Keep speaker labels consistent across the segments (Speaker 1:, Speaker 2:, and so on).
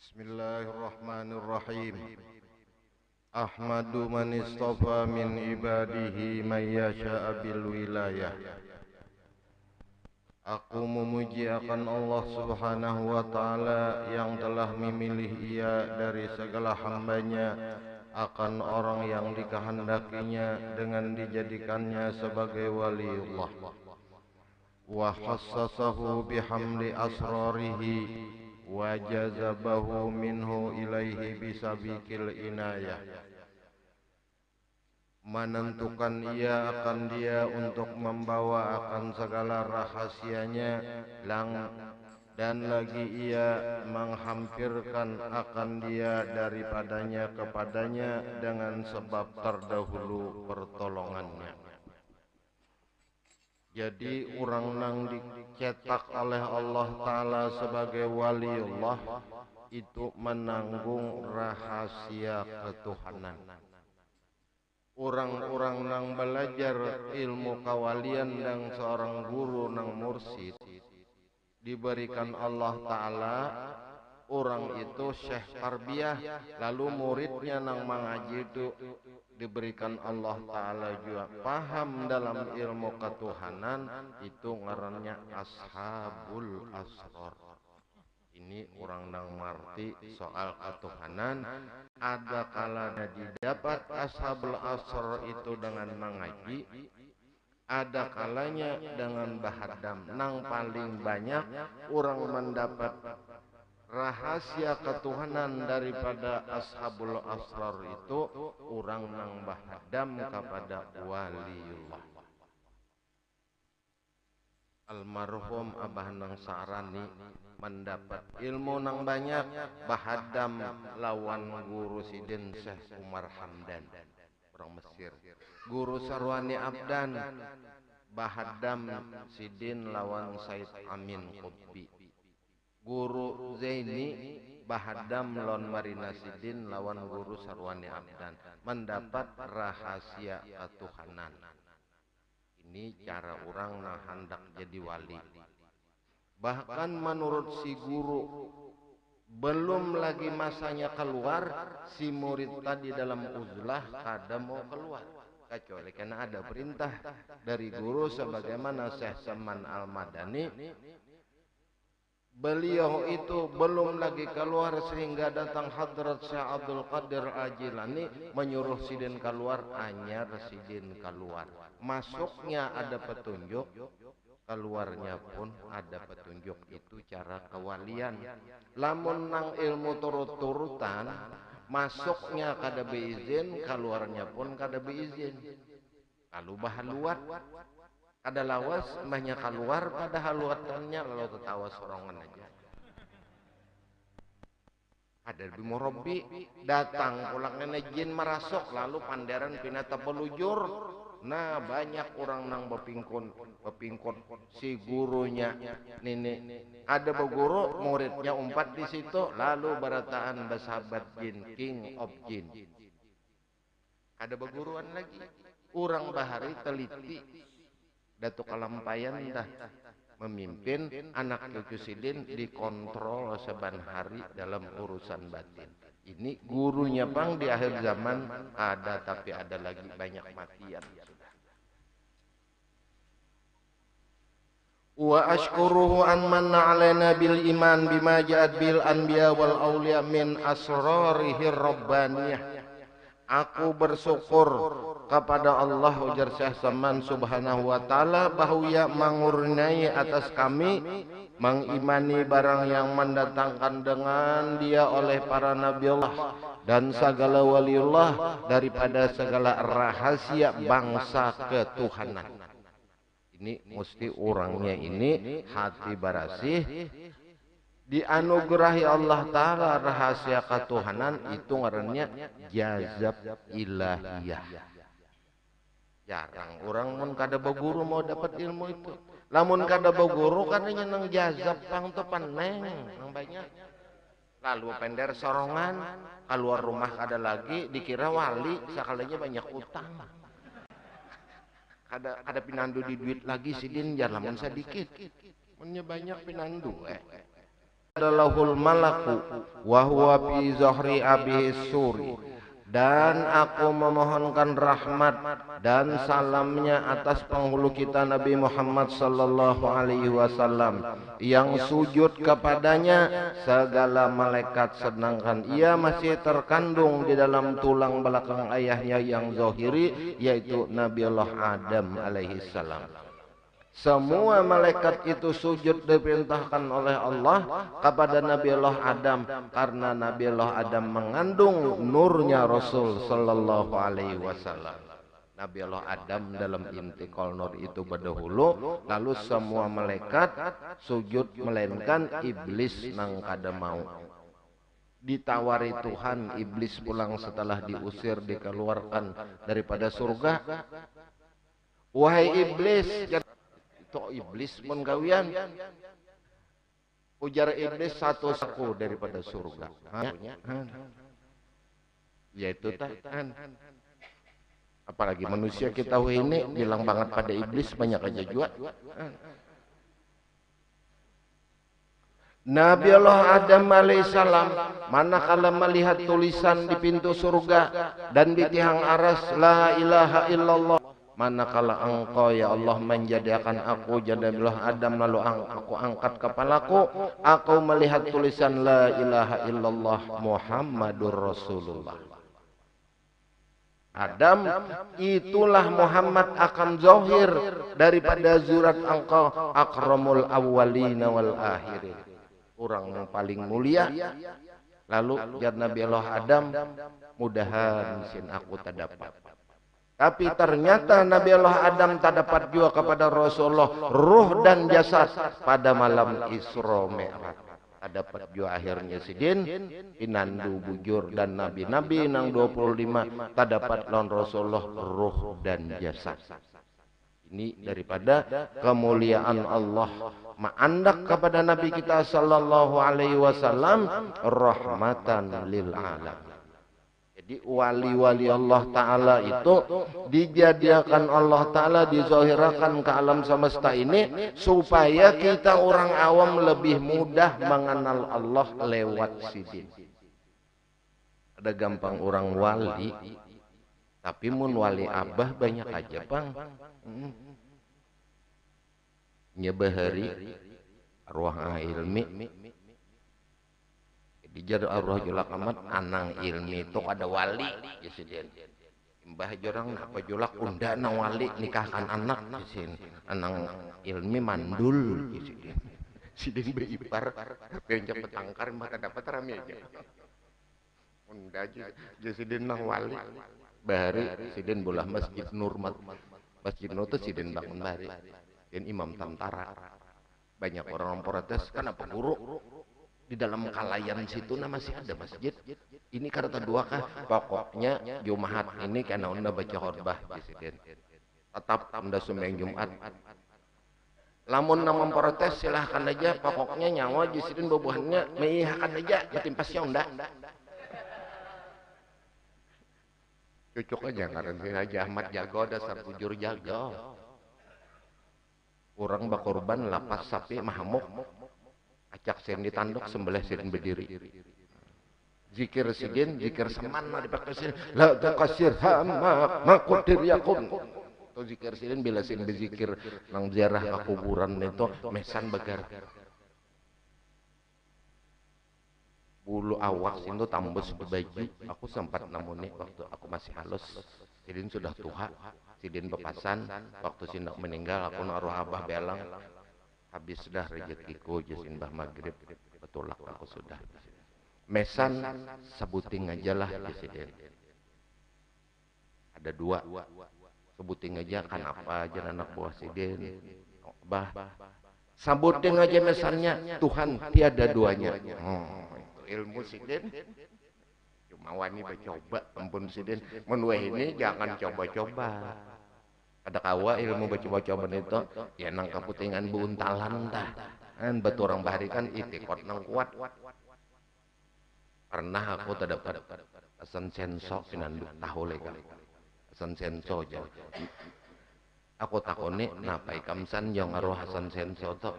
Speaker 1: Bismillahirrahmanirrahim. Ahmadu man istafa min ibadihi man yasha'a bil wilayah. Aku memuji akan Allah Subhanahu wa taala yang telah memilih ia dari segala hambanya akan orang yang dikehendakinya dengan dijadikannya sebagai waliullah. Wa khassasahu bihamli asrarihi wa jazabahu minhu ilaihi bisabiqil inayah. Menentukan ia akan dia untuk membawa akan segala rahasianya dan lagi ia menghampirkan akan dia daripadanya kepadanya dengan sebab terdahulu pertolongannya. Jadi orang nang dicetak oleh Allah Ta'ala sebagai waliullah itu menanggung rahasia ketuhanan. Orang-orang nang belajar ilmu kawalian dan seorang guru nang mursyid diberikan Allah Ta'ala, orang itu syekh tarbiyah, lalu muridnya nang mengaji itu diberikan Allah Ta'ala juga paham dalam ilmu ketuhanan, itu ngarannya ashabul asrar. Ini orang nang marti soal ketuhanan. Ada kalanya didapat ashabul asrar itu dengan mengaji, ada kalanya dengan bahadam. Nang paling banyak orang mendapat rahasia ketuhanan daripada ashabul asrar itu orang nang bahadam kepada waliullah. Almarhum Abah Nang Sarani mendapat ilmu nang banyak bahadam lawan guru sidin Syekh Umar Hamdan orang Mesir. Guru Sarwani Abdan bahadam sidin lawan Said Amin Qutbi. Guru Zaini bahadam lawan Marina Sidin lawan guru Sarwani Abdan, mendapat rahasia ketuhanan. Ini cara orang yang hendak jadi wali. Bahkan menurut si guru, belum lagi masanya keluar, si murid tadi dalam uzlah kada mau keluar. Kecuali karena ada perintah dari guru sebagaimana Syekh Saman Al-Madani. Beliau itu belum lagi keluar sehingga datang hadrat Syekh Abdul Qadir Ajilani menyuruh sidin keluar, anyar sidin keluar. Masuknya ada petunjuk, keluarnya pun ada petunjuk. Itu cara kewalian. Lamun nang ilmu turut-turutan, masuknya kada beizin, keluarnya pun kada beizin. Kalau bahaluat ada lawas banyak keluar pada haluatannya lalu ketawa sorongan aja. Ada bimorobi datang pulang nenek jin merasuk lalu panderan pinata pelujur. Nah banyak orang nang bepingkun si gurunya nenek. Ada beguru muridnya umpat di situ lalu berataan bersahabat jin, king of jin. Ada beguruan lagi. Orang bahari teliti Datuk Kalampayan dah memimpin anak cucu sidin dikontrol seban hari dalam urusan batin. Ini gurunya bang di akhir zaman ada, tapi ada lagi banyak matian. Wa ashkuruhu an manna alaina bil iman bima ja'at bil anbiya wal awliya min asrarihir rabbaniyah. Aku bersyukur kepada Allah ujar Syekh Saman Subhanahu wa taala bahwa ia mengurniai atas kami mengimani barang yang mendatangkan dengan dia oleh para nabi Allah dan segala waliullah daripada segala rahasia bangsa ketuhanan. Ini mesti orangnya ini hati barasih, dianugerahi Allah Ta'ala rahasia ketuhanan, itu ngarannya jazab ilahiyah. Jarang orang mun kada beguru mau dapat ilmu itu. Lamun kada beguru kadanya nang jazab pang tu paneng nang banyak. Lalu pender sorongan, keluar rumah kada lagi dikira wali, sakalinya banyak utang. Kada pinandu di duit lagi sidin jar lamun sedikit. Munnya banyak pinandu lahul malaku wa huwa fi zahri abihi suri, dan aku memohonkan rahmat dan salamnya atas penghulu kita Nabi Muhammad sallallahu alaihi wasallam yang sujud kepadanya segala malaikat, sedangkan ia masih terkandung di dalam tulang belakang ayahnya yang zahiri, yaitu Nabiullah Adam alaihi salam. Semua malaikat itu sujud diperintahkan oleh Allah kepada Nabiullah Adam karena Nabiullah Adam mengandung nurnya Rasul sallallahu alaihi wasallam. Nabiullah Adam dalam intikal nur itu berdahulu, lalu semua malaikat sujud melainkan iblis nang kada mau. Ditawari Tuhan, iblis pulang setelah diusir, dikeluarkan daripada surga. Wahai iblis, to iblis pun gawian, ujar iblis, satu saku daripada surga, yaitu tahan. Apalagi manusia kita ini bilang banget pada iblis, banyak aja juga. Nabiullah Adam alaihissalam manakala melihat tulisan di pintu surga dan di tiang aras, la ilaha illallah, manakala engkau ya Allah menjadikan aku jadilah Adam, lalu aku angkat kepalaku, aku melihat tulisan la ilaha illallah Muhammadur Rasulullah. Adam, itulah Muhammad akan zahir daripada zurat engkau, akramul awwalina wal akhirin, orang yang paling mulia. Lalu jad Nabiullah Adam, mudahan sin aku tak dapat. Tapi ternyata Nabiullah Adam tak dapat juga kepada Rasulullah ruh dan jasad pada malam Isra Mi'raj. Tak dapat juga akhirnya sidin pinandu bujur dan nabi-nabi nang 25 tak dapat lawan Rasulullah ruh dan jasad. Ini daripada kemuliaan Allah ma'andak kepada Nabi kita sallallahu alaihi wasallam rahmatan lil alamin. Jadi wali-wali Allah Ta'ala itu dijadikan Allah Ta'ala, dizahirakan ke alam semesta ini supaya kita orang awam lebih mudah mengenal Allah lewat sidin. Ada gampang orang wali, tapi mun wali abah banyak aja bang. Nyebahari arwah ilmi dijar arwah julak amat anang ilmi itu ada wali jasiden. Mbah jorang apa julak unda nang wali nikahkan anak jasin, anang ilmi mandul jasiden. Sidin beipar penjak petangkar maka dapat rame aja. Unda jasiden nang wali. Bahari sidin bolah Masjid Nur, Masjid Nur itu sidin bangun bahari. Dan imam tantara. Banyak orang protes kenapa guru di dalam kalayan situ masih ada masjid. Ini kata dua kah? Pokoknya Jumat ini karena unda baca khutbah presiden. Tetap unda sembahyang Jumat. Lamun nama protes silahkan aja. Pokoknya nyawa presiden bubuhannya meihakan aja. Betimpasnya unda. Cocok aja karena si Haji Ahmad jago dasar bujur jago. Orang bakorban lapas sapi mahamuk. Acak sen ditanduk sembelih sidin berdiri. Zikir sidin, zikir seman dipakai sidin. La takasir hama makudir yakun. Itu zikir sidin bila sidin berzikir nang ziarah ke kuburan itu mesan bagar. Bulu awak sin itu tambus baju. Aku sempat namuni waktu aku masih halus. Sidin sudah tua. Sidin bepasan. Waktu sidin meninggal aku naruh abah belang. Habis sudah rezekiku jasin bah maghrib betul aku sudah mesan sebuting aja lah jasiden. Ada dua sebuting aja kan apa aja anak buah sidin bah sebuting aja mesannya Tuhan tiada duanya. Itu ilmu sidin cuma wani bacoba ampun sidin menweh ini jangan coba-coba. Ada kawa ilmu baca-baca itu ya nang keputingan buntalan dah kan batu orang bahari kan itikot nang kuat. Pernah aku terdapat pesan senso pinandu tahu leka pesan senso aja aku takoni napai kamsan yang aruh Hasan senso to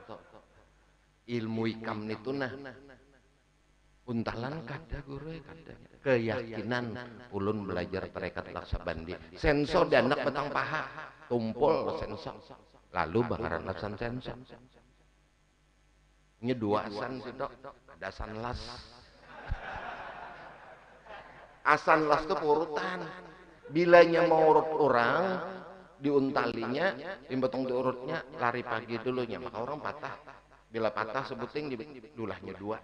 Speaker 1: ilmu ikam itu nah untalan kada guru kada keyakinan ulun belajar tarekat Laksabandi senso danak petang paha tumpul senso lalu bakaran asan senso nya dua asan sih dok ada asan las itu urutan bilanya mau urut orang diuntalinya dimbetong diurutnya lari pagi dulunya maka orang patah bila patah sebuting dulahnya dua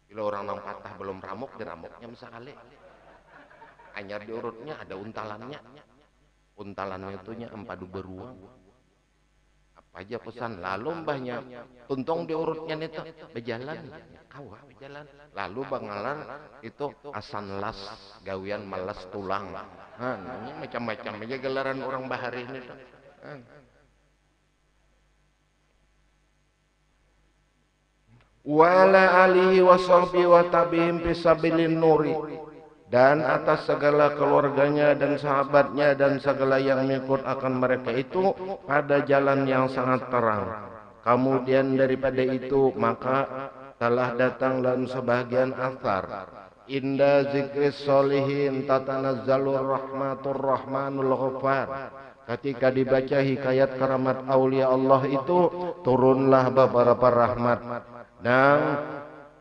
Speaker 1: bila orang nang patah belum ramuk diramuknya sekali anyar diurutnya ada untalannya itunya empadu beruang apa aja pesan lalu mbahnya tuntung diurutnya itu berjalan kawah berjalan lalu bangalan itu asan las gawian malas tulang ini macam-macam aja gelaran orang bahari ini wala alihi wasahbihi wa tabi'in fisabilin nuri dan atas segala keluarganya dan sahabatnya dan segala yang mengikut akan mereka itu pada jalan yang sangat terang. Kemudian daripada itu maka telah datang dalam sebagian athar inda zikris solihin tatanazzalur rahmatur rahmanul ghafar. Ketika dibaca hikayat keramat aulia Allah itu turunlah beberapa rahmat dan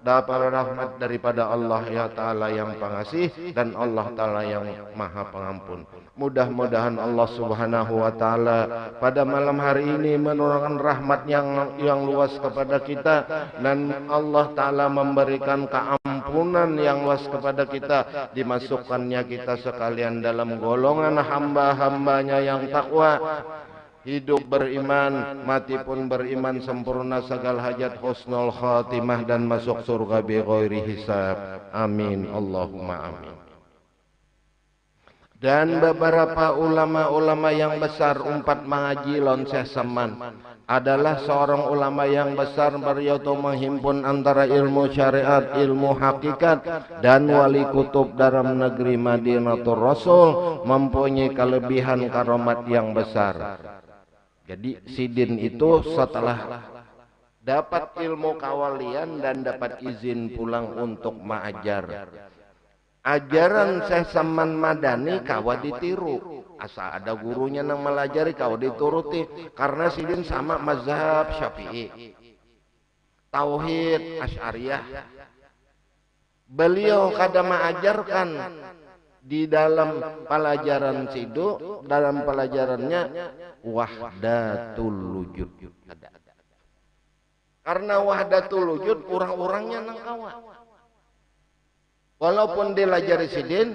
Speaker 1: dapat rahmat daripada Allah ya Ta'ala yang pengasih dan Allah Ta'ala yang maha pengampun. Mudah-mudahan Allah Subhanahu wa Ta'ala pada malam hari ini menurunkan rahmat yang luas kepada kita dan Allah Ta'ala memberikan keampunan yang luas kepada kita, dimasukkannya kita sekalian dalam golongan hamba-hambanya yang takwa, hidup beriman, mati pun beriman, sempurna segala hajat, husnul khatimah dan masuk surga bi ghairi hisab. Amin Allahumma amin. Dan beberapa ulama-ulama yang besar umpat mengaji lonseh seman adalah seorang ulama yang besar, beliau itu menghimpun antara ilmu syariat, ilmu hakikat dan wali kutub dalam negeri Madinatul Rasul, mempunyai kelebihan karamat yang besar. Jadi Sidin itu setelah dapat ilmu kawalian dan dapat izin pulang untuk mengajar. Ajaran Syekh Saman Madani kawa ditiru. Asa ada gurunya yang melajari kawa dituruti. Karena Sidin sama mazhab Syafi'i. Tauhid Asy'ariyah. Beliau kada mengajarkan di dalam pelajaran Sidu, dalam pelajarannya wahdatul wujud. Karena wahdatul wujud orang-orangnya nang kawa. Walaupun dilajari Sidin,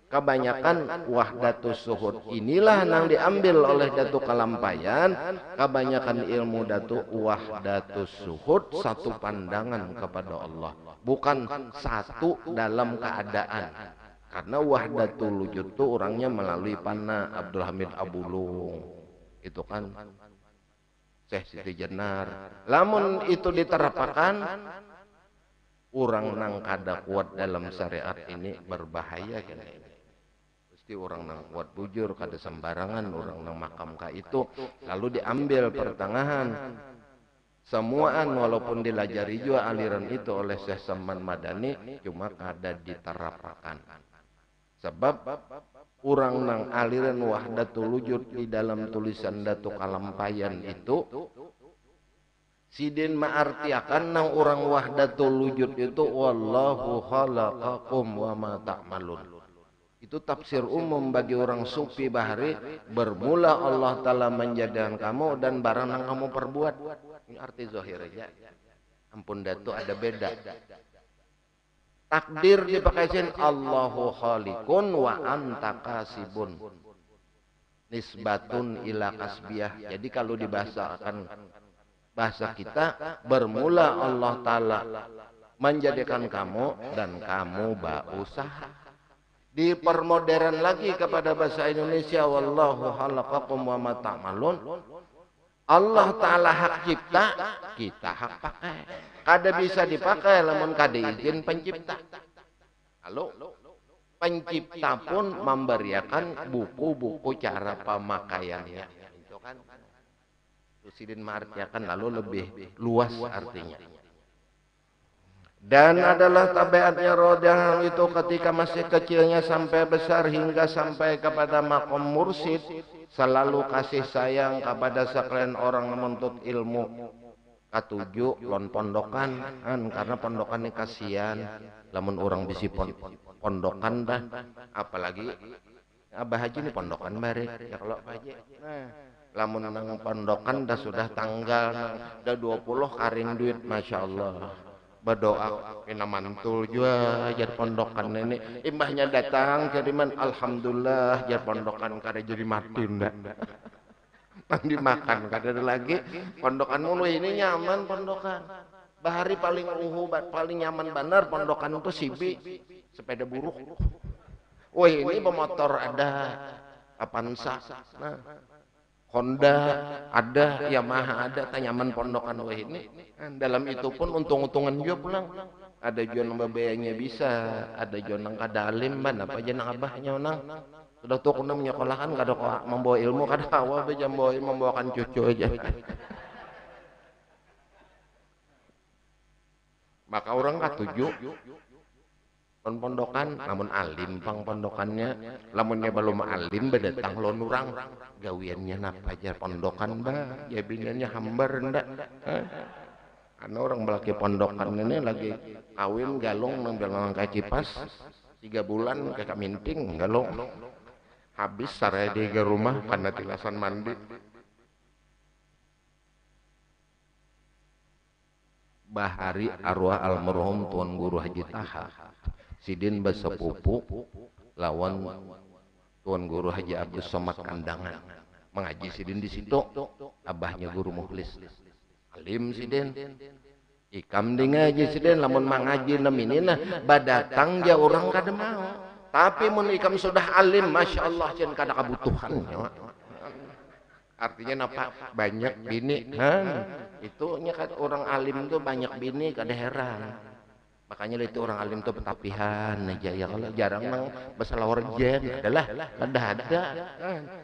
Speaker 1: kebanyakan wahdatus suhud inilah nang diambil oleh Datu Kalampayan. Kebanyakan ilmu Datu wahdatus suhud, satu pandangan kepada Allah, bukan satu dalam keadaan. Karena wahdatul wujud itu orangnya melalui Panna Abdul Hamid Abulung, itu kan Syekh Siti Jenar. Lamun itu diterapkan, orang nang kada kuat dalam syariat ini berbahaya kan ini. Pasti orang nang kuat bujur kada sembarangan orang nang makam ka itu lalu diambil pertengahan. Semuaan walaupun dilajari juga aliran itu oleh Syekh Saman Madani cuma kada diterapkan. Sebab orang nang aliran wahdatul wujud di dalam tulisan Datu Kalampayan itu Sidin ma'artiakan nang orang wahdatul wujud itu wallahu khalaqakum wa ma ta'malun. Itu tafsir umum bagi orang sufi bahari, bermula Allah Ta'ala menjadikan kamu dan barang yang kamu perbuat. Ini arti zahir aja. Ampun Datu ada beda. Takdir dipakaiin Allahu khaliqun wa anta kasibun. Nisbatun ila kasbiyah. Jadi kalau dibahasakan bahasa kita, bermula Allah Ta'ala menjadikan kamu dan kamu berusaha. Dipermodern lagi kepada bahasa Indonesia, wallahu khalaqakum wa ma ta'malun. Allah Ta'ala hak cipta, kita hak pakai. Kada bisa dipakai lamun kada izin pencipta. Halo, pencipta pun memberiakan buku-buku cara pemakaiannya. Itu kan Sidin mengartikan lalu lebih luas artinya. Dan adalah tabiatnya radhiyallahu itu ketika masih kecilnya sampai besar hingga sampai kepada makom mursyid, selalu kasih sayang kepada sekalian orang menuntut ilmu. Katujuh lon pondokan karena pondokan ini kasihan lamun orang bisi pondokan dah, apalagi Abah Haji ini pondokan bare ya kalau Abah Haji. Lamun nang pondokan dah sudah tanggal dah 20 karing duit masya Allah. Berdoa pina mantul juga jar pondokan ini imbahnya datang jadi man alhamdulillah jar pondokan kada jadi mati ndak nang dimakan kada ada lagi pondokan mulu ini nyaman pondokan bahari paling paling nyaman benar pondokan itu sibi sepeda buruk. Wah ini pemotor ada Avanza, nah Honda ada, Yamaha ada, tanyaman pondokan wah ini. Dalam itu pun untung-untungan juga pulang. Ada jual babayanya bisa, ada jual nang kada alim ban apa aja nang abahnya nang. Sudah tuh kuna menyekolahan kada kok membawa ilmu kada awal beja membawakan cucu aja. Maka orang katuju pondokan namun alim pang pondokannya lamunnya belum alim bedatang lon urang gawiannya napa aja pondokan bah ya binanya hambar ndak karena orang belaki pondokan ini lagi kawin galong nang belang kacipas 3 bulan ke kaminting galong habis sare di rumah karena tilasan mandi bahari arwah almarhum Tuan Guru Haji Taha Sidin bersepupu lawan Tuan Guru Haji Abdus Somad Kandangan mengaji Sidin di situ abahnya Guru Mukhlis alim Sidin ikam di ngaji Sidin lamun mengaji neminina badatang ja orang kada mau tapi mun ikam sudah alim masya Allah jen kada kebutuhan artinya napa banyak bini itu kan orang alim tuh banyak bini kada heran. Makanya itu orang alim tuh petapihan aja ya kalau jarang nang besalawar jen adalah ada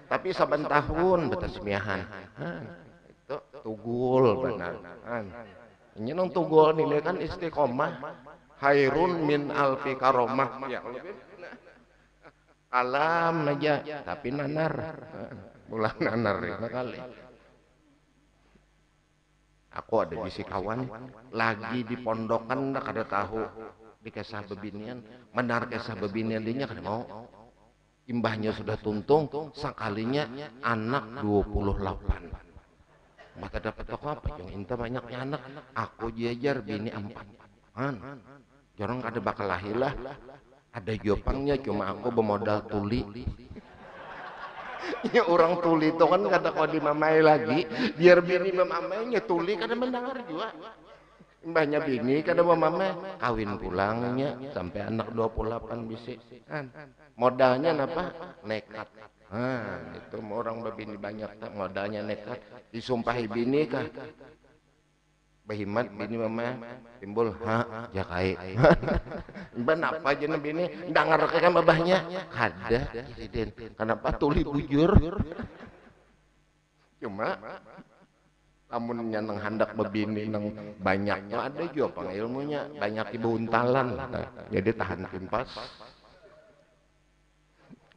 Speaker 1: tapi saban tahun betasmiahan itu tugul benar ini nang tugul nilai kan istiqomah hairun min alfi karomah ya alam aja tapi nanar ulah nanar ya kali. Aku ada bisi kawan lagi di pondokan dah kada tahu di kisah bebinian menar kisah bebinian dinya kada mau imbahnya sudah tuntung sekalinya anak 28 maka dapat toko apa yang inta banyaknya anak aku jajar bini 4 jorong kada bakal lahilah ada jopangnya cuma aku bermodal tuli ya orang tuli itu kan kata kau dimamai lagi biar bini memamainya tuli kada mendengar juga mbahnya bini kada memamai kawin pulangnya sampai anak 28 bisi modalnya apa nekat itu orang berbini banyak modalnya nekat disumpahi bini kah bahimat bini mama timbul jakai ban apa aja bini ndak ngerti kan babahnya kada presiden kenapa tuli bujur cuma lamun nang handak bebini nang banyak ada juga pangilmunya banyak ibu untalan jadi tahan timpas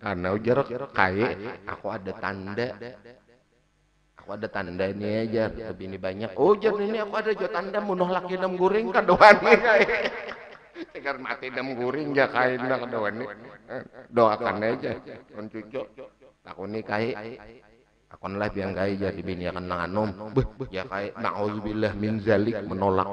Speaker 1: karena ujar kaya aku ada tanda ini aja lebih ini banyak jadi ini aku ada jo tanda munuh laki dem guring kadoan nih tegar mati dem guring ja kain nak kadoan nih doakan aja kon cucu aku nih kai aku lah biang kai jadi bini akan nanganom ya kai naudzubillah min zalik menolak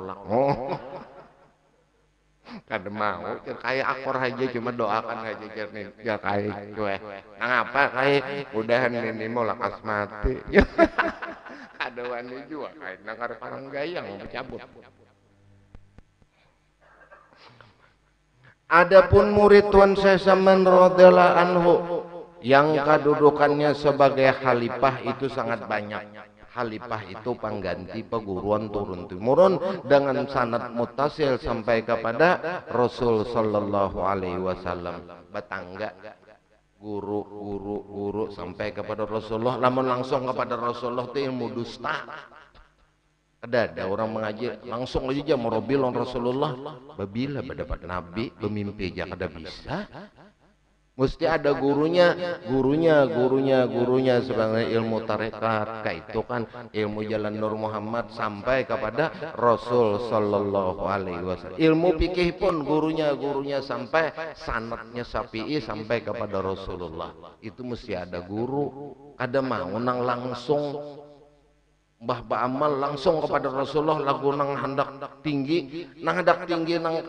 Speaker 1: kada mau kayak akor aja cuma doakan aja jernih ya kayak gue nah apa kayak udahan ini mau lakas mati ada wani juga kayak nangar parang gayang cabut. Adapun murid Tuan Sesaman radhiyallahu anhu yang kedudukannya sebagai khalifah itu sangat banyak. Khalifah itu pengganti peguruan turun-temurun dengan sanad mutasil sampai kepada Rasul sallallahu alaihi wasallam. Batangga guru sampai kepada Rasulullah. Lamun langsung kepada Rasulullah itu ilmu dusta. Ada orang mengaji langsung aja merobil on Rasulullah. Babila berdapat Nabi bermimpi aja kada bisa. Mesti ada gurunya sebagai ilmu tarekat, kayak itu kan ilmu jalan Nur Muhammad sampai kepada Rasul sallallahu alaihi wasallam. Ilmu fikih pun gurunya sampai sanadnya Syafi'i sampai kepada Rasulullah. Itu mesti ada guru. Ada mau nang langsung bah amal langsung kepada Rasulullah lagu nang hendak tinggi nang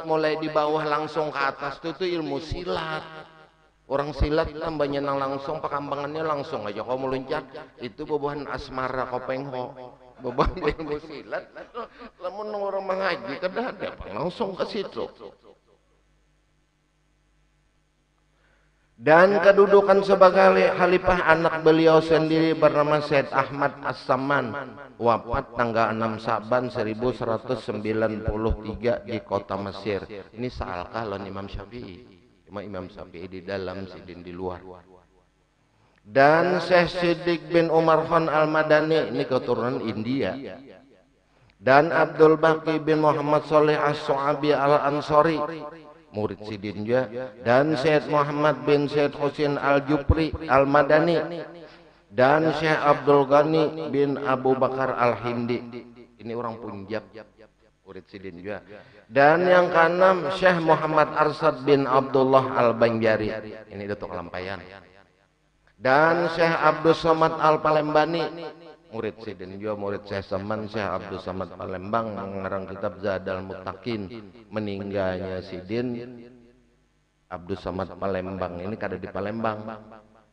Speaker 1: mulai di bawah langsung ke atas itu ilmu silat. Orang silat tambahnya nang langsung pakambangannya langsung aja kau meluncat itu beban asmara kau pengho beban ilmu silat. Lamun orang mengaji kada ada langsung ke situ. Dan kedudukan sebagai khalifah anak beliau sendiri bernama Syed Ahmad As-Saman, wafat tanggal 6 Sa'ban 1193 di kota Mesir. Ini saalkah lawan Imam Syafi'i. Cuma Imam Syafi'i di dalam, Sidin di luar. Dan Syekh Siddiq bin Umar Khan Al-Madani, ini keturunan India. Dan Abdul Baqi bin Muhammad Saleh As-Su'abi Al-Ansari, murid Sidin juga. Dan Syekh Muhammad bin Syekh Husin Al-Jupri Al-Madani. Dan Syekh Abdul Ghani bin Abu Bakar Al-Hindi. Ini orang Punjab, murid Sidin juga. Dan yang keenam Syekh Muhammad Arsad bin Abdullah Al-Banjari. Ini Datuk Lampayan. Dan Syekh Abdul Samad Al-Palembani, murid Sidin juga, murid Syekh Saman. Syekh Abdul Samad Palembang mengarang kitab Zadal Muttaqin. Meninggalnya Sidin Abdul Samad Palembang ini kada di Palembang.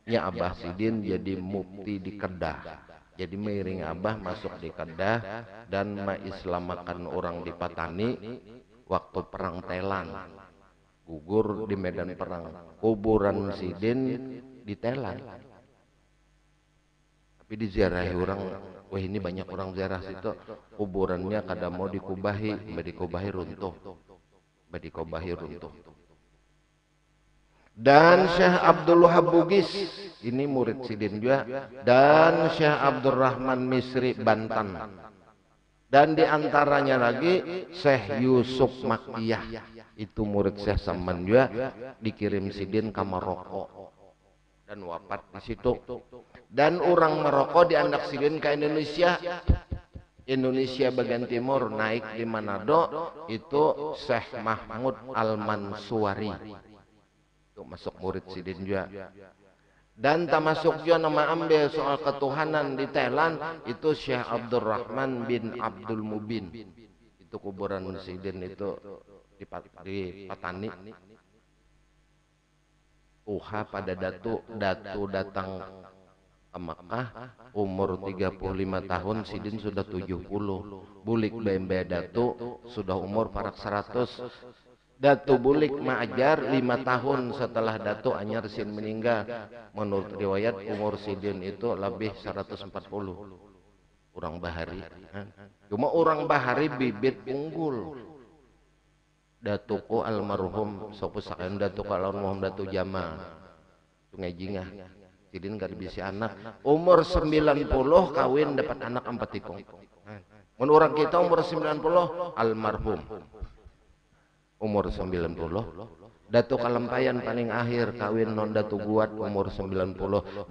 Speaker 1: Ya Abah Sidin jadi mufti di Kedah. Jadi miring Abah masuk di Kedah dan mengislamakan orang di Patani waktu perang Thailand. Gugur di medan perang. Kuburan Sidin di Thailand. Tapi diziarahi orang, wah ini banyak orang ziarah situ, kuburannya kada mau dikubahi, runtuh. Dan Syekh Abdul Wahab Bugis, ini murid Sidin juga. Dan Syekh Abdurrahman Misri Bantan. Dan diantaranya lagi Syekh Yusuf Makiyah, itu murid Syekh Saman juga, dikirim Sidin ke Maroko dan wafat di situ. Dan orang Maroko diandak Sidin ke Indonesia. Indonesia bagian timur naik di Manado itu Syekh Mahmud Al-Mansuari. Itu masuk murid Sidin juga. Dan termasuk juga nama ambil soal ketuhanan di Thailand itu Syekh Abdurrahman bin Abdul Mubin. Itu kuburan Sidin itu di Patani. Tuha pada Datu datang ke Mekah umur 35 tahun, Sidin sudah 70. Bulik bembe Datu sudah umur parak 100. Datu bulik maajar 5 tahun setelah Datu anyar Sin meninggal. Menurut riwayat umur Sidin itu lebih 140. Orang Bahari. Cuma orang Bahari bibit unggul. Datuku almarhum sopusakan Datuku almarhum Datu Jamal. Sungai Jingah. Sidin gak bisa anak. Umur 90 kawin dapat anak 4 tikung. Menurut orang kita umur 90 almarhum. Umur 90. Datu Kalampayan paling akhir kawin non Datu Guat umur 90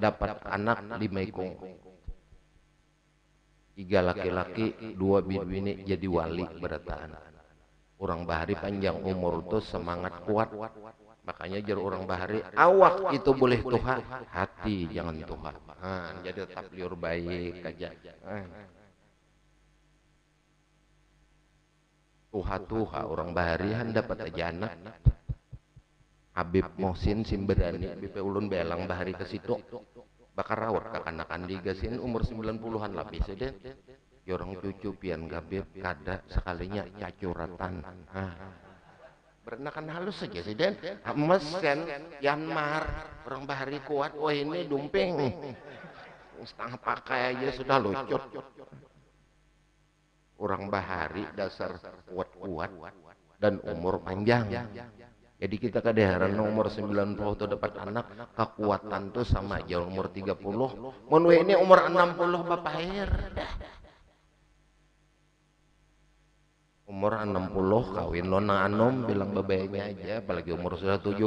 Speaker 1: dapat anak 5 ikung. 3 laki-laki, 2 bini jadi wali berataan. Orang Bahari panjang umur tuh semangat kuat. Makanya jar orang Bahari awak itu boleh tuha, hati jangan tuha. Jadi tetap liur baik aja. Tuha orang Baharian dapat aja anak. Habib Mohsin Simberani BP Ulun Belang Bahari ke situ. Bakar rawat kakanakan digasin umur 90-an lebih sedeh. Orang cucu pian Habib kada sekalinya cacuratan. Berenakan halus saja sih Den. Mesen Yanmar orang Bahari kuat. Wah ini dumping. Setengah pakai aja sudah lucut. Orang Bahari dasar kuat-kuat dan umur panjang. Jadi kita kadeharan umur 90 tuh dapat anak, kekuatan tuh sama aja umur 30. Mun we ini umur 60 bapak air. Umur 60 kawin nona anom bilang bebayanya aja, apalagi umur sudah 70.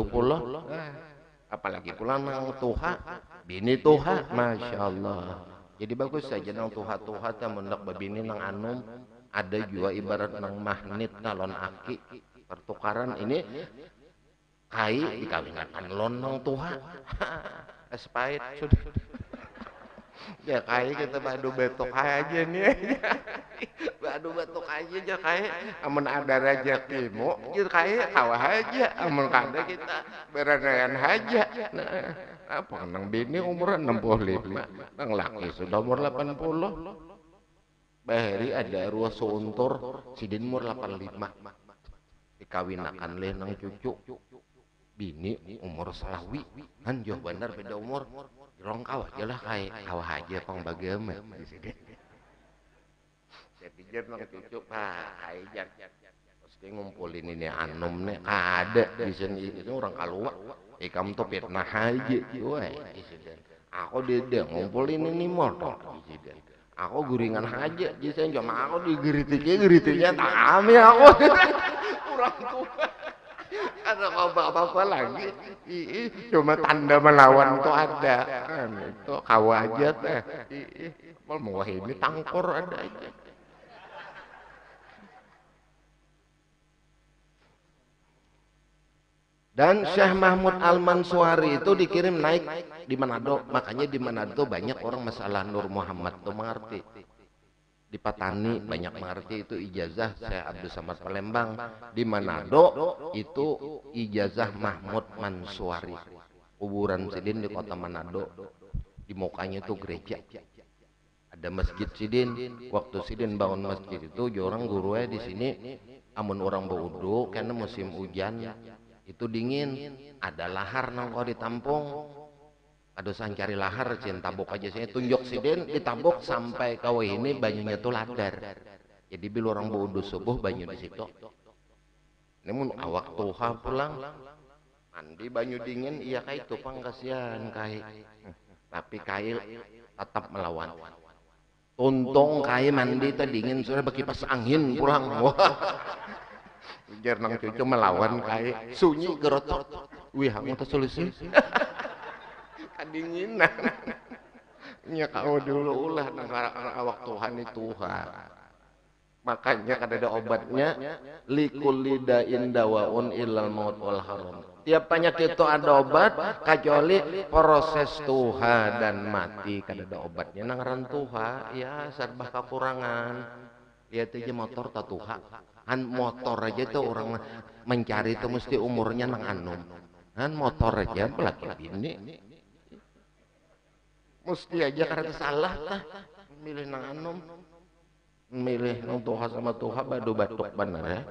Speaker 1: Apalagi pula nang tuha, bini tuha, masya Allah. Jadi bagus saja nang tuha-tuha ta mendak babini nang anom. Ada juga ibarat nang magnet calon aki pertukaran ini kai dikawinkan lonong tuha. Espait sudah. Ya kai kita badu betok aja nih. Badu betok aja kai. Amun ada rezekimu, gitu kai kawah aja. Amun kada kita berandayan aja. Nah, apa nang bini umur 65, nang laki sudah umur 80. Bahari ada ruas seuntur, sidin umur 85. Dikawinakan leh nang cucu. Bini umur salawi, kan jauh benar beda umur. Rong kawah aja lah kawah aja pang bagaimana di sini. Jadi jangan cucu pak jan. Pasti ngumpulin ini anom nih ada di sini itu orang keluar. Kamu tuh fitnah aja, woi. Aku dia ngumpulin ini motor di sini. Aku guringan aja, jadi cuma aku digeritiknya tak kami aku. Kurang tua. Ada apa-apa lagi, cuma tanda melawan tuh ada, kan itu kawa aja teh, mau ini tangkor ada aja. Dan Syekh Mahmud Al-Mansuari itu dikirim naik di Manado, makanya di Manado banyak orang masalah Nur Muhammad tuh mengerti. Di Patani banyak mengerti itu ijazah Syekh Abdul Samad Palembang. Di Manado itu ijazah Mahmud Mansuari. Kuburan Sidin di kota Manado. Di mukanya itu gereja. Ada masjid Sidin. Waktu Sidin bangun masjid itu orang gurunya di sini amun orang berwudu karena musim hujan itu dingin, ada lahar nang kau ditampung. Aduh cari lahar cien tabok aja saya tunjuk sidin ditabok sampai kau ini banyunya tuh ladar. Jadi bila orang berwudu subuh banyu di situ. Namun awak tuha pulang mandi banyu dingin iya kai itu pang kasihan kai. Tapi kai tetap melawan. Tuntung kai mandi tadi dingin sudah berkipas angin pulang. Wah. Biar nang cucu melawan kai sunyi gerotok. Wih aku tuh solusi. Kadinginan nya kau dulu ulah negara awak Tuhan itu makanya kada ada obatnya likullidain dawaun ilal maut wal haram. Tiap penyakit itu ada obat kecuali proses tuha dan mati kada ada obatnya nangaran tuha ya serba kekurangan. Lihat aja motor tatuha kan motor aja tuh orang mencari itu mesti umurnya nang anum kan motor aja pelaki bini mesti aja karena salah lah milih nang anom milih nang tuha sama tuha badu batuk bener ya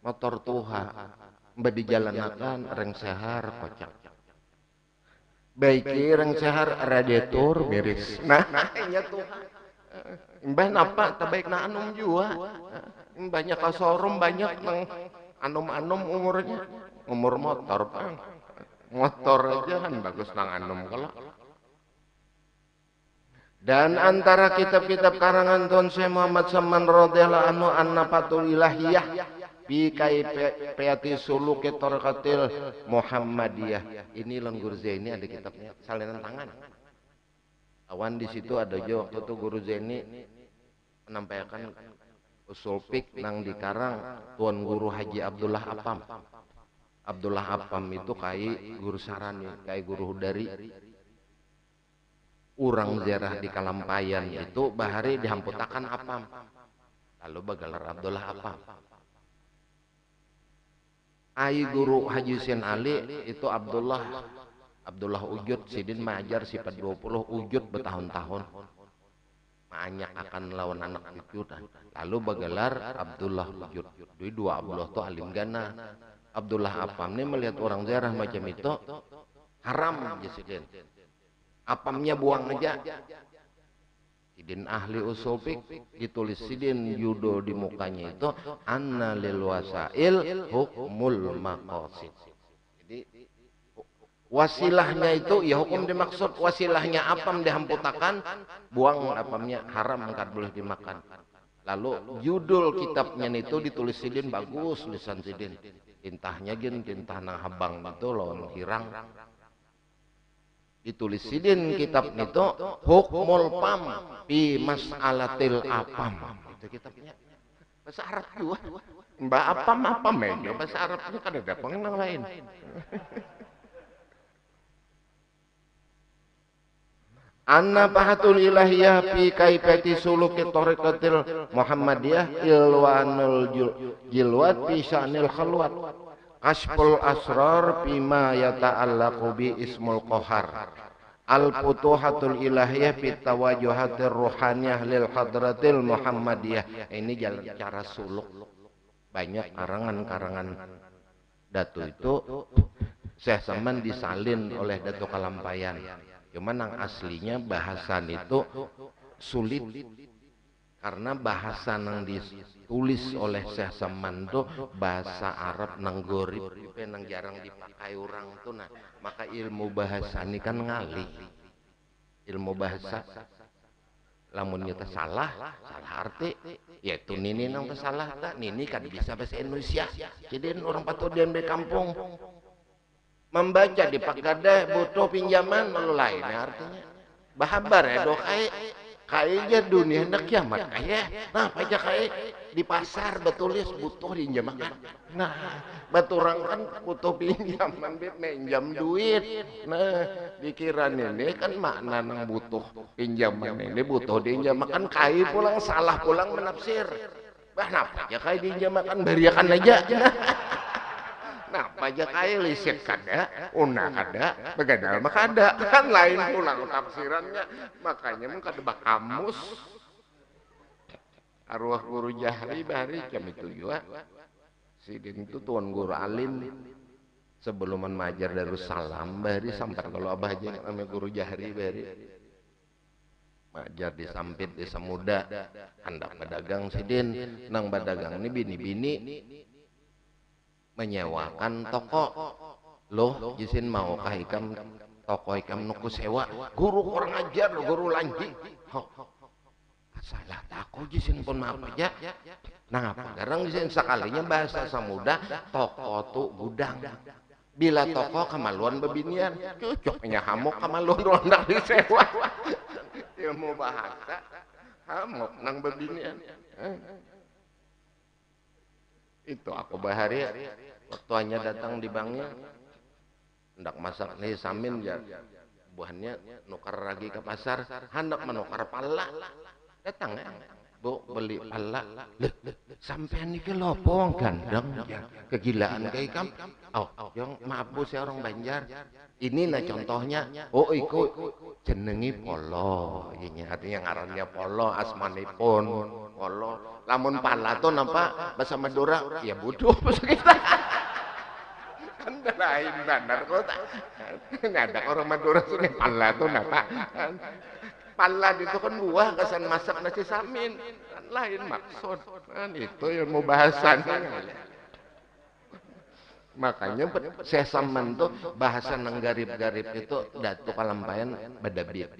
Speaker 1: motor tuha mbak dijalanakan reng sehar kocak baiki reng sehar radiator miris nah nya tuha mbah napa terbaik nang anom juga banyak kasorum banyak nang anom-anom umurnya umur motor bang motor aja kan bagus nang anom kalau. Dan antara kitab-kitab karangan Tuan Syekh Muhammad Saman radhiyallahu anhu An-Nafatul Ilahiyah fi kaifiati suluki tarqatil Muhammadiyah. Ini Guru Zaini ada kitabnya salinan tangan. Awan di situ ada juga waktu itu Guru Zaini menampilkan usul fik nang dikarang Tuan Guru Haji Abdullah Apam. Abdullah Apam itu kai guru sarani, kai guru dari urang ziarah di Kalampayan itu bahari dihamputakan Apam lalu bagalar Abdullah Apam ai guru Haji Hussein Ali itu Abdullah Ujud sidin mengajar sifat 20 Ujud bertahun-tahun banyak akan lawan anak itu lalu bagalar Abdullah Ujud jadi dua Abdullah itu alim gana Abdullah Apam ini melihat orang ziarah macam itu haram aja sidin Apamnya buang aja Sidin ahli usul fik ditulis sidin judul di mukanya itu anna lil wasail hukmul maqasid. Jadi wasilahnya itu ya hukum dimaksud, wasilahnya apam dihamputakan, buang apamnya haram enggak boleh dimakan. Lalu judul kitabnya itu ditulis sidin bagus, tulisan sidin. Tintahnya gin tintah nang habang itu lawan hirang. Ditulis sidin kitab itu hukmul pam fi mas'alatil apam. Itu kitabnya. Bahasa Arab juga. Mbak apam ya. Bahasa Arabnya kan ada pengenang lain. Anna bahatul ilahiyah fi kaifati suluki tariqatil Muhammadiyah ilwanul jilwat fi sya'nil khalwat kasful asrar bima yata'allaqu bi ismul qahar al futuhatul ilahiyah fi tawajuhatir ruhaniyah lil hadratil Muhammadiyah. Ini jalan cara suluk. Banyak karangan-karangan datu itu Syekh Saman disalin oleh Datu Kalampayan. Cuman yang aslinya bahasan itu sulit karena bahasa yang ditulis oleh Syekh Saman itu bahasa Arab nang gorib, nang jarang dipakai orang tuh. Nah, maka ilmu bahasa ini kan ngalih. Ilmu bahasa lamun kita salah arti yaitu nini nang salah tak nini kan bisa bahasa Indonesia. Jadi orang patudian di kampung membaca di Pakada butuh pinjaman lalu lain artinya bahabar ya dok kayaknya dunia hendak kiamat kayak nah aja kayak di pasar betulis butuh pinjaman nah baturang kan butuh pinjaman minjam duit nah dikiran ini kan makna nang butuh pinjaman ini butuh pinjaman kai pulang salah pulang menafsir bah napa aja kayak pinjaman beriakan aja nah pajak kaya lisit kada, una kada, begadal mah kada, kan lain pulang tafsirannya. Makanya mun kada bakamus. Arwah guru Jahri bahari jam itu juga. Sidin itu tuan guru alim sebelum mengajar Darussalam bahari sampai kalau abah aja namanya guru Jahri bahari. Majar di Sampit di Semuda, hendak pedagang sidin, nang pedagang ini bini-bini menyewakan toko loh jisin mau kah ikam toko ikam nuku sewa guru kurang ajar loh guru lanji salah takut jisin pun maaf aja nah apa garang jisin sekalinya bahasa Samuda toko tuh gudang bila toko kemaluan bebinian cocoknya hamuk kemaluan rondak disewa ilmu bahasa hamuk nang bebinian itu aku bahari waktu hanya datang di banknya hendak masak nih samin ya buahnya nukar lagi ke pasar hendak menukar pala datang ya bu beli pala sampai niki lopong gandeng ya kegilaan kayak kam yang maaf bu saya orang Banjar ini nah contohnya oh ikut jenengi polo ini artinya ngarannya polo asmanipun polo lamun pala tuh nampak bahasa Madura ya bodoh bahasa kita kan lain benar kok ada orang Madura sini pala tuh nampak pala itu kan buah kesan masak nasi samin kan lain maksud kan itu ilmu bahasanya makanya Syekh Saman tuh bahasa nang garib-garib itu Datu Kalampayan bedabit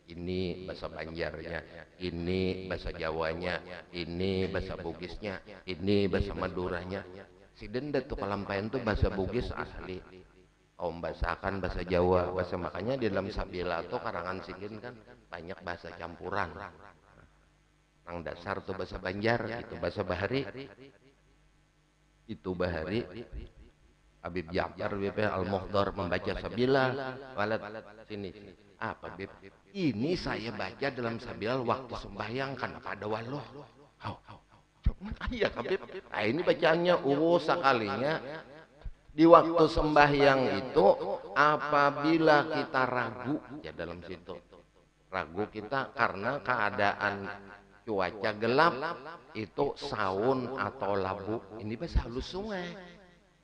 Speaker 1: ini bahasa Banjarnya, ini bahasa Jawanya, ini bahasa Bugisnya, ini bahasa Maduranya. Sidin Datu Kalampayan tuh bahasa Bugis asli. Om bahasakan bahasa Jawa, bahasa makanya di dalam Sabila tuh karangan Sidin kan banyak bahasa campuran. Nang dasar tuh bahasa Banjar, itu bahasa Bahari. Itu Bahari. Habib Ja'far Al-Muhdar membaca Sabila, walat sini. Apa Bib? Ini saya baca dalam Sabila waktu sembahyang kan ada waloh. Iya Habib. Nah ini bacaannya sekalinya di waktu sembahyang itu apabila kita ragu ya dalam situ. Ragu kita karena keadaan cuaca gelap itu saun atau labu. Ini bahasa halus sungai.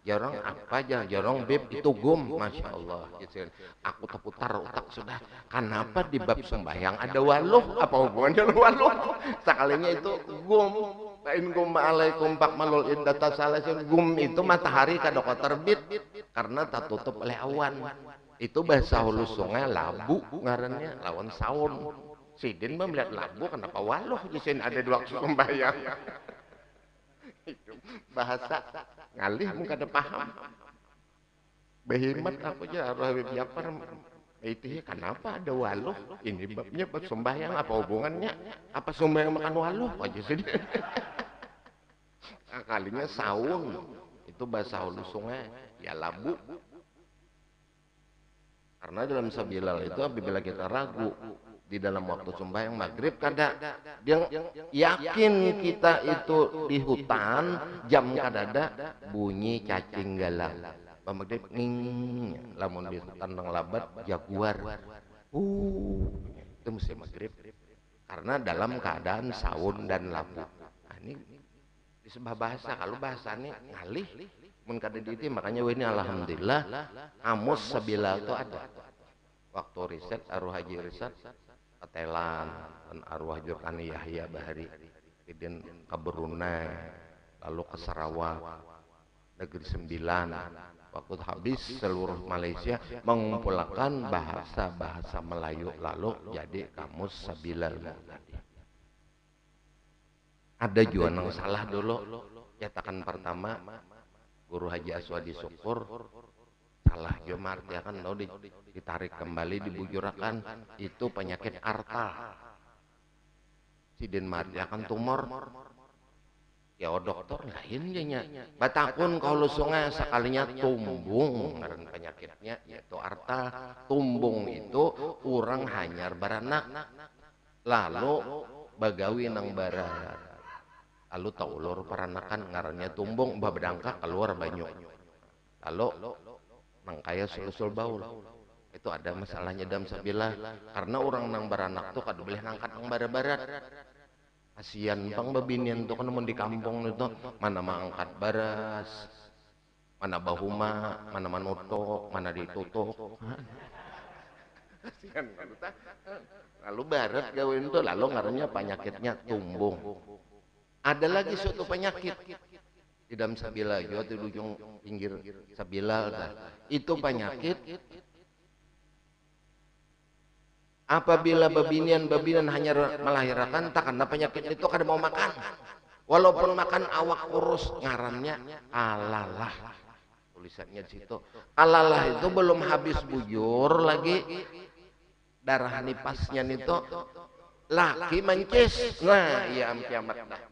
Speaker 1: Jorong apa aja, jorong bib itu gum, masya Allah. Gitu. Aku terputar otak sudah. Kenapa di bab sembahyang ada waluh? Apa hubungannya dengan waluh? Sekalinya itu gum. Pain gum alaikum pak malul indah tasalasin. Gum itu matahari kadoko terbit karena tak tutup oleh awan. Itu bahasa hulu sungai labu ngarannya lawan saun. Sidin melihat labu kenapa waluh? Jisin ada dua waktu sembahyang. Itu bahasa ngalih muka ada paham behimat aku aja Habib Jafar itu ya kenapa ada waluh ini babnya bab sembahyang apa hubungannya apa sembahyang makan waluh aja sih kalinya saung itu bahasa hulu sungai ya labu karena dalam sabilal itu apabila kita ragu di dalam waktu sembahyang maghrib kada dia yakin kita itu di hutan jam kadada bunyi cacing galang maghrib ning lamun di hutan nang labat jaguar itu mesti maghrib karena dalam keadaan saun dan labu nah, ini disebut bahasa kalau bahasanya ngalih mun kada diiti makanya ini alhamdulillah amus sabila itu ada waktu riset arwah haji riset Ketelan dan arwah Jurkani Yahya Bahari kemudian ke Brunei lalu ke Sarawak negeri 9 waktu habis seluruh Malaysia mengumpulkan bahasa-bahasa Melayu lalu jadi kamus Sabilal tadi ada juga yang salah dulu cetakan pertama Guru Haji Aswadi Syukur salah Jomart ya kan lo ditarik kembali dibujurakan itu penyakit artal Sidin Marja kan tumor ya dokter lain nya batakun kalau sungai sekalinya tumbung karena penyakitnya yaitu artal tumbung itu orang hanyar baranak lalu bagawi nang barat lalu taulur peranakan ngarannya tumbung babedangka keluar banyu lalu mangkaya sul baul itu ada masalahnya dalam sabila karena orang nang beranak tuh kada boleh ngangkat nang barat kasihan pang babinian tuh kan mun di kampung itu mana mangkat baras mana bahuma mana manutok mana ditutuk kasihan lalu barat gawin tuh lalu ngarannya penyakitnya tumbung ada lagi suatu penyakit di dalam sabila juga di ujung pinggir sabila itu penyakit apabila babinian hanya melahirkan tak karena penyakit itu kada mau makan walaupun makan awak kurus ngarannya alalah tulisannya di situ alalah itu belum habis bujur lagi darah nipasnya itu laki mancis nah iya kiamat dah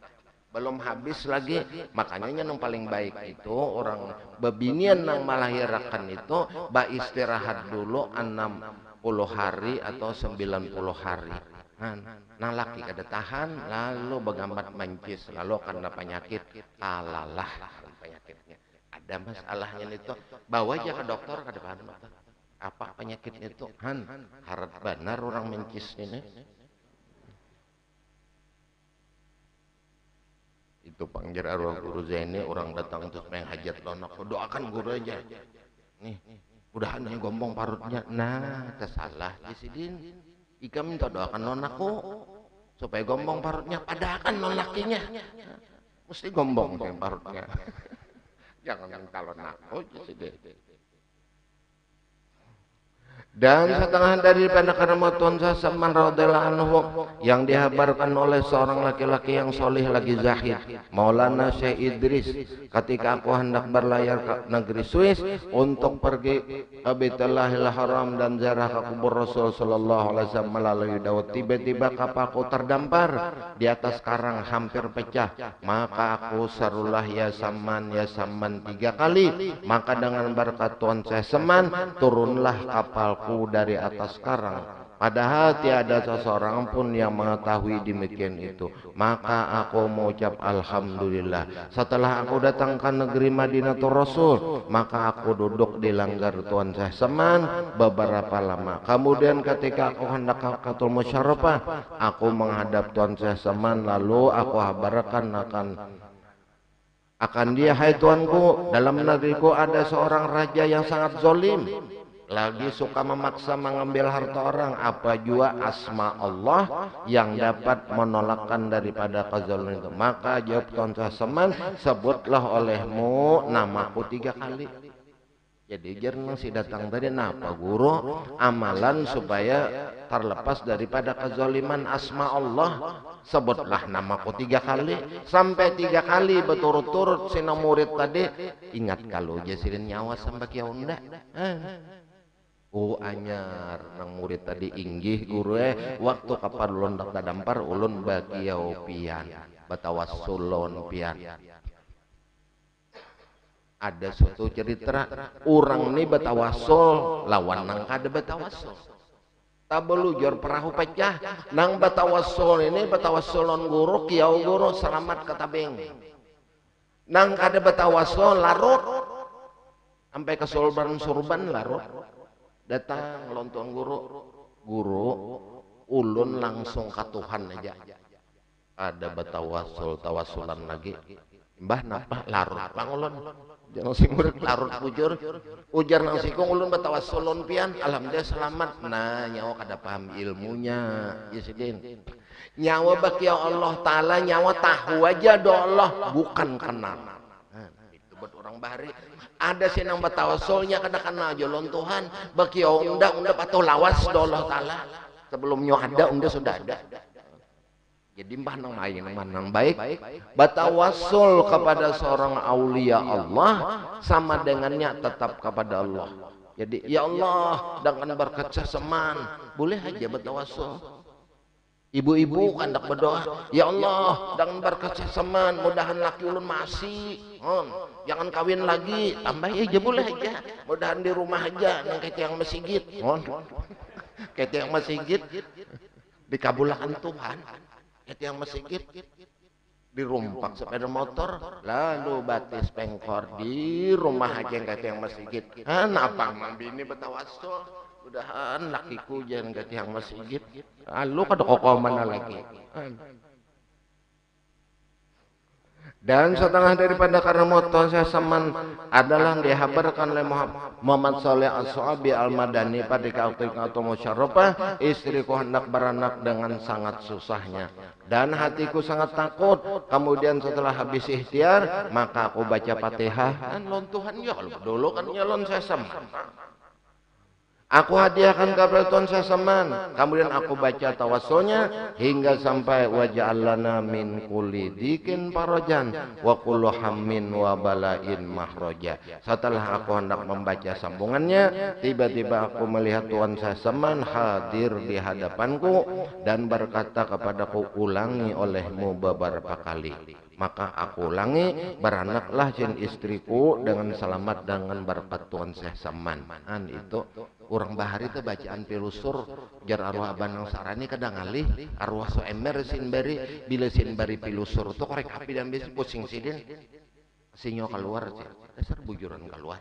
Speaker 1: belum habis lagi makanya yang paling baik itu orang babinian yang melahirkan itu istirahat dulu 60 hari atau 90 hari nah laki kada tahan lalu begambat mancis lalu karena penyakit alalah penyakitnya ada masalahnya itu bawa aja ke dokter kada paham apa penyakitnya itu harap benar orang mancis ini itu panggil arwah guru Zaini orang datang terus main hajat lonak doakan guru aja nih mudahan yang gombong parutnya nah tersalah Sidin ika minta doakan nonakku supaya gombong parutnya padahal nonakinya mesti gombong parutnya jangan minta lonakku Sidin dan setengah dari pendekan Saman radhiyallahu anhu yang dihabarkan oleh seorang laki-laki yang solih lagi zahid Maulana Syekh Idris ketika aku hendak berlayar ke negeri Swiss untuk pergi ke Baitullahil Haram dan ziarah ke kubur Rasul sallallahu alaihi wasallam melalui Daud tiba-tiba kapalku terdampar di atas karang hampir pecah maka aku serulah ya Saman 3 kali maka dengan berkat Tuhan saya Saman turunlah kapal dari atas karang padahal tiada seseorang pun yang mengetahui demikian itu maka aku mengucap alhamdulillah setelah aku datang ke negeri Madinatul Rasul maka aku duduk di langgar Tuan Syekh Saman beberapa lama kemudian ketika aku hendak ke Katul Musyarrafah aku menghadap Tuan Syekh Saman lalu aku habarkan akan Akan dia, hai Tuanku, dalam negeriku ada seorang raja yang sangat zolim, lagi suka memaksa mengambil harta orang. Apa jua asma Allah yang dapat menolakkan daripada kezaliman itu? Maka jawab Tuan Saseman, sebutlah olehmu namaku 3 kali. Jadi jernang si datang tadi napa guru amalan supaya terlepas daripada kezaliman asma Allah. Sebutlah namaku 3 kali. Sampai 3 kali berturut-turut si murid tadi ingat kalau jasirin nyawa sampai kiaunda. Anyar nang murid tadi inggih guru waktu kapan ulun dak dampar ulun bakiau pian batawassulon pian. Ada suatu cerita orang ini batawasul lawan nang kada batawasul. Tabelujur perahu pecah nang batawasul ini batawassulon guru kiau guru selamat ke tabeng. Nang kada batawasul larut sampai ke surban larut. Datang lontong guru ulun langsung ke Tuhan aja. Ada tawasulan lagi. Mbah napa larut bang ulun. Jangan si murid larut bujur. Ujar nang sikung ulun batawasulun pian. Alhamdulillah selamat. Nah nyawa kada paham ilmunya. Ya sidin. Nyawa baki Allah Ta'ala nyawa tahu aja do Allah bukan kenal. Itu buat orang bahari. Ada sih nang batawasulnya kadang-kadang aja lon Tuhan bagi undang atau lawas do Allah Ta'ala sebelumnya ada unda sudah ada. Jadi mbah nang main nang baik batawasul kepada seorang aulia Allah sama dengannya tetap kepada Allah. Jadi ya Allah dengan berkat Saseman boleh aja batawasul. Ibu-ibu kandak berdoa, ya Allah dengan berkat Saseman mudahan laki ulun masih jangan kawin lagi, tambah aja boleh aja, mudahan di rumah aja nang kete yang masjid kete yang masjid dikabulkan Tuhan, kete yang masjid dirumpak sepeda motor lalu batis pengkor di rumah aja yang kete yang masjid. Napa mambini batawasul mudahan lakiku jangan kete yang masjid. Lu kada kokoh mana lagi. Dan setengah daripada karena motor Saseman adalah dihabarkan oleh Muhammad Saleh As-Su'abi Al-Madani pada ketika musyarrafah istriku hendak beranak dengan sangat susahnya dan hatiku sangat takut. Kemudian setelah habis ikhtiar maka aku baca Fatihah dan lon Tuhan ya kalau dulu kan nyalon Saseman. Aku hadiahkan kepada Tuan Saseman. Kemudian aku baca tawasulnya hingga sampai waja'alana min kulli dikin parajan wa kullu hammin wa balain mahroja. Setelah aku hendak membaca sambungannya, tiba-tiba aku melihat Tuan Saseman hadir di hadapanku dan berkata kepadaku, ulangi olehmu beberapa kali. Maka aku ulangi, beranaklah jin istriku dengan selamat dengan berkat Tuan Saseman. Itu orang bahari itu bacaan pilusur jar arwah abanang sarani kadang ngalih arwah so ember sinbari bila sinbari pilusur itu korek api dan besi pusing sidin sinyo keluar dasar bujuran keluar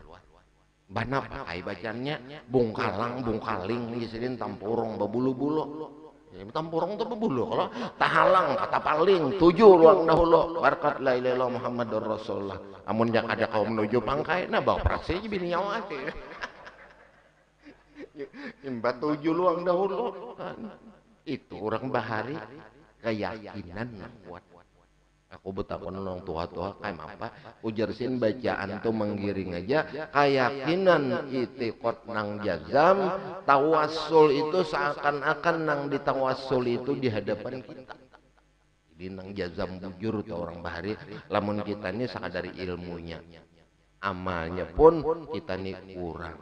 Speaker 1: bana pakai bacaannya bungkalang bungkaling sidin tampurong babulu-bulu. Tampurong itu bebulu kalau tahalang kata paling 7 ruang dahulu berkat la ilaha illallah Muhammadur Rasulullah. Amun yang ada kaum menuju pangkai nah bawa praksi bini nyawa ati. Imbat 7 luang dahulu. Itu orang bahari keyakinan yang kuat. Aku betakon nong tua-tua kayak apa ujarsin bacaan tuh menggiring aja keyakinan itikot nang jazam tawasul itu seakan-akan nang ditawasul itu di hadapan kita. Jadi nang jazam bujur tuh orang bahari lamun kita ini sangat dari ilmunya amalnya pun kita ini kurang.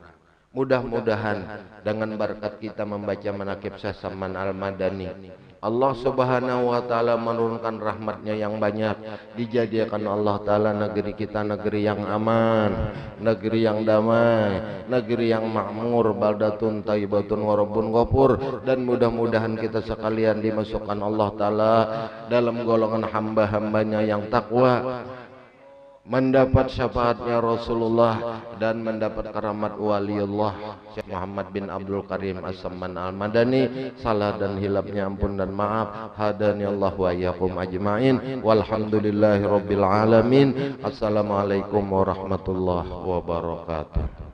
Speaker 1: Mudah-mudahan dengan berkat kita membaca manaqib Saseman Al-Madani Allah Subhanahu wa taala menurunkan rahmatnya yang banyak, dijadikan Allah taala negeri kita negeri yang aman, negeri yang damai, negeri yang makmur, baldatun thayyibatun wa rabbun ghafur. Dan mudah-mudahan kita sekalian dimasukkan Allah taala dalam golongan hamba-hambanya yang takwa, mendapat syafaatnya Rasulullah dan mendapat karamat waliullah Syekh Muhammad bin Abdul Karim As-Samman Al-Madani. Salah dan hilapnya ampun dan maaf. Hadani Allah wa iyyakum ajma'in. Walhamdulillahi rabbil alamin. Assalamualaikum warahmatullahi wabarakatuh.